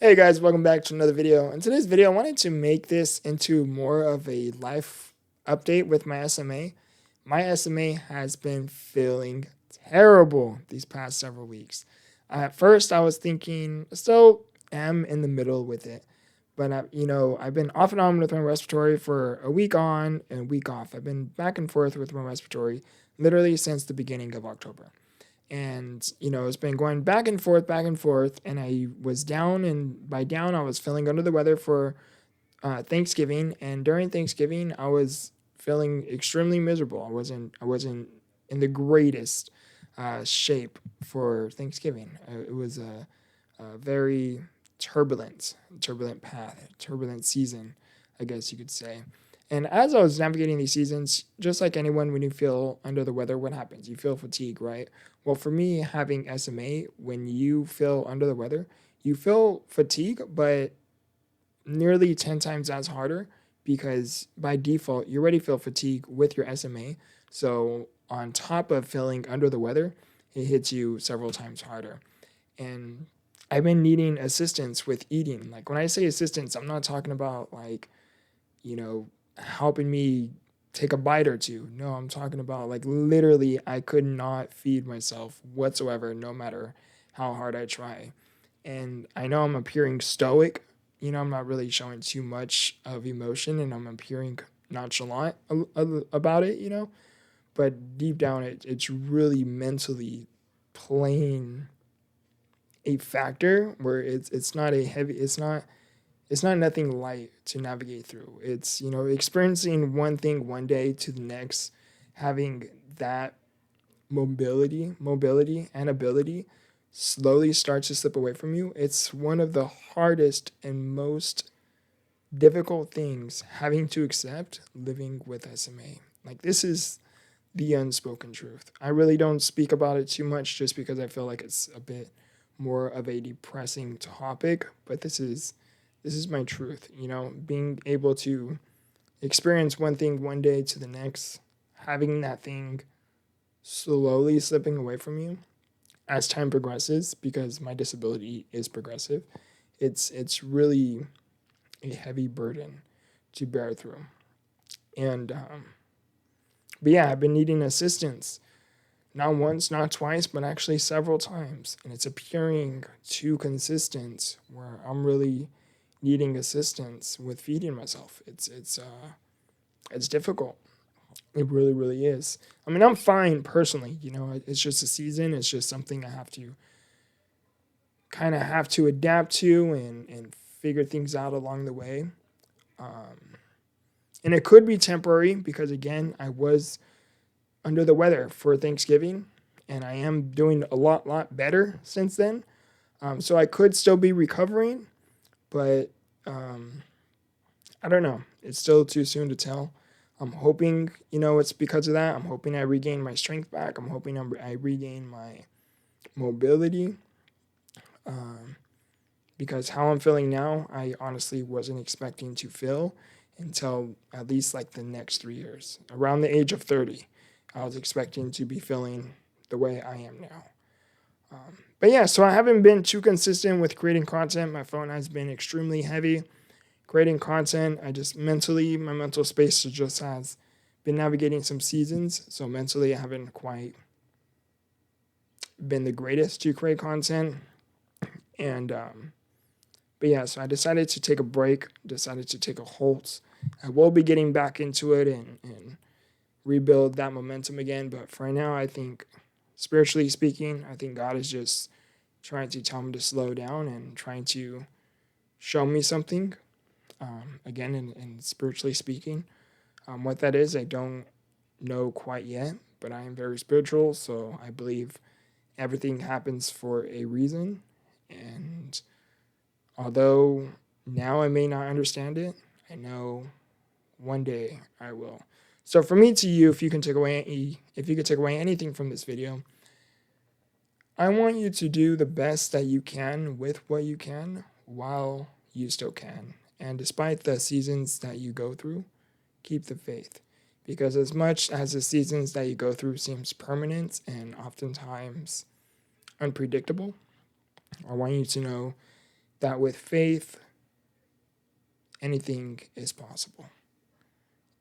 Hey guys, welcome back to another video. In today's video, I wanted to make this into more of a life update with my SMA. My SMA has been feeling terrible these past several weeks. At first, I was thinking, still am in the middle with it, but I've been off and on with my respiratory for a week on and a week off. I've been back and forth with my respiratory literally since the beginning of October. And it's been going back and forth, and I was down, and by down I was feeling under the weather for Thanksgiving. And during Thanksgiving I was feeling extremely miserable. I wasn't in the greatest shape for Thanksgiving. It was a very turbulent path, turbulent season, I guess you could say. And as I was navigating these seasons, just like anyone, when you feel under the weather, what happens? You feel fatigue, right? Well, for me, having SMA, when you feel under the weather, you feel fatigue, but nearly 10 times as harder because by default, you already feel fatigue with your SMA. So, on top of feeling under the weather, it hits you several times harder. And I've been needing assistance with eating. Like, when I say assistance, I'm not talking about you know, helping me take a bite or two. No, I'm talking about like literally, I could not feed myself whatsoever, no matter how hard I try. And I know I'm appearing stoic. I'm not really showing too much of emotion, and I'm appearing nonchalant about it. But deep down, it's really mentally playing a factor where it's not a heavy, it's not nothing light to navigate through. It's, experiencing one thing one day to the next, having that mobility and ability slowly starts to slip away from you. It's one of the hardest and most difficult things having to accept living with SMA. Like, this is the unspoken truth. I really don't speak about it too much just because I feel like it's a bit more of a depressing topic, but this is my truth, being able to experience one thing one day to the next, having that thing slowly slipping away from you as time progresses because my disability is progressive. It's really a heavy burden to bear through. And but yeah, I've been needing assistance not once, not twice, but actually several times, and it's appearing too consistent where I'm really needing assistance with feeding myself. It's difficult. It really, really is. I mean, I'm fine personally. It's just a season. It's just something I have to adapt to and figure things out along the way. And it could be temporary because again, I was under the weather for Thanksgiving, and I am doing a lot better since then. So I could still be recovering, but I don't know. It's still too soon to tell. I'm hoping, it's because of that. I'm hoping I regain my strength back. I'm hoping I regain my mobility. Because how I'm feeling now, I honestly wasn't expecting to feel until at least like the next 3 years. Around the age of 30, I was expecting to be feeling the way I am now. But yeah, so I haven't been too consistent with creating content. My phone has been extremely heavy creating content. My mental space just has been navigating some seasons. So mentally, I haven't quite been the greatest to create content. And, but yeah, so I decided to take a break, decided to take a halt. I will be getting back into it and rebuild that momentum again. But for right now, I think, spiritually speaking, I think God is just trying to tell me to slow down and trying to show me something. Again, and spiritually speaking, what that is, I don't know quite yet, but I am very spiritual, so I believe everything happens for a reason. And although now I may not understand it, I know one day I will. So for me to you, if you could take away anything from this video, I want you to do the best that you can with what you can while you still can. And despite the seasons that you go through, keep the faith. Because as much as the seasons that you go through seems permanent and oftentimes unpredictable, I want you to know that with faith, anything is possible.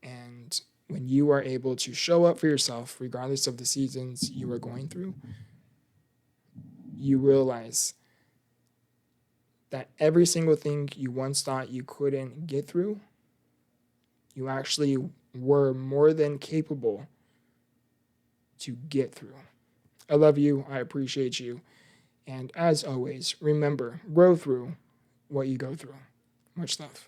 And when you are able to show up for yourself, regardless of the seasons you are going through, you realize that every single thing you once thought you couldn't get through, you actually were more than capable to get through. I love you. I appreciate you. And as always, remember, grow through what you go through. Much love.